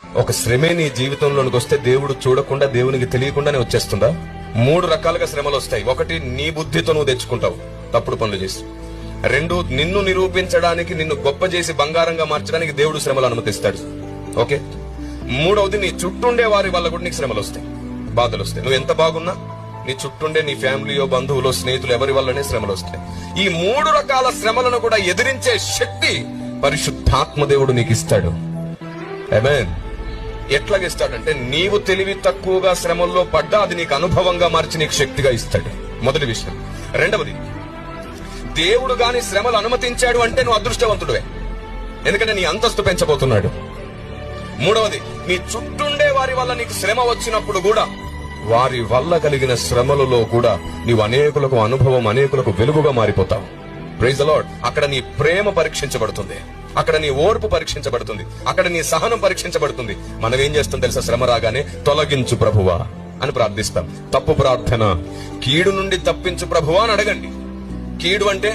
ఒక శ్రమే నీ జీవితంలోనికి వస్తే దేవుడు చూడకుండా, దేవునికి తెలియకుండానే వచ్చేస్తుందా? 3 రకాలుగా శ్రమలు వస్తాయి. ఒకటి, నీ బుద్ధితో నువ్వు తెచ్చుకుంటావు తప్పుడు పనులు చేసి. 2, నిన్ను నిరూపించడానికి, నిన్ను గొప్ప చేసి బంగారంగా మార్చడానికి దేవుడు శ్రమలు అనుమతిస్తాడు. ఓకే. 3వది, నీ చుట్టుండే వారి వల్ల కూడా నీకు శ్రమలు వస్తాయి, బాధలు వస్తాయి. నువ్వు ఎంత బాగున్నా నీ చుట్టుండే నీ ఫ్యామిలీయో, బంధువులో, స్నేహితులు ఎవరి వల్లనే శ్రమలు వస్తాయి. ఈ 3 రకాల శ్రమలను కూడా ఎదిరించే శక్తి పరిశుద్ధాత్మ దేవుడు నీకు ఇస్తాడు. ఆమేన్. ఎట్లాగిస్తాడంటే, నీవు తెలివి తక్కువగా శ్రమల్లో పడ్డా అది నీకు అనుభవంగా మార్చి నీకు శక్తిగా ఇస్తాడు. మొదటి విషయం. 2వది, దేవుడు గాని శ్రమలు అనుమతించాడు అంటే నువ్వు అదృష్టవంతుడివే, ఎందుకంటే నీ అంతస్తు పెంచబోతున్నాడు. 3వది, నీ చుట్టుండే వారి వల్ల నీకు శ్రమ వచ్చినప్పుడు కూడా, వారి వల్ల కలిగిన శ్రమలలో కూడా నీవు అనేకులకు అనుభవం, అనేకులకు వెలుగుగా మారిపోతావు. Praise the lord. అక్కడ నీ ప్రేమ పరీక్షించబడుతుంది, అక్కడ నీ ఓర్పు పరీక్షించబడుతుంది, అక్కడ నీ సహనం పరీక్షించబడుతుంది. మనం ఏం చేస్తాం తెలుసా? శ్రమ రాగానే తొలగించు ప్రభువా అని ప్రార్థిస్తాం. తప్పు ప్రార్థన. కీడు నుండి తప్పించు ప్రభువా అని అడగండి. కీడు అంటే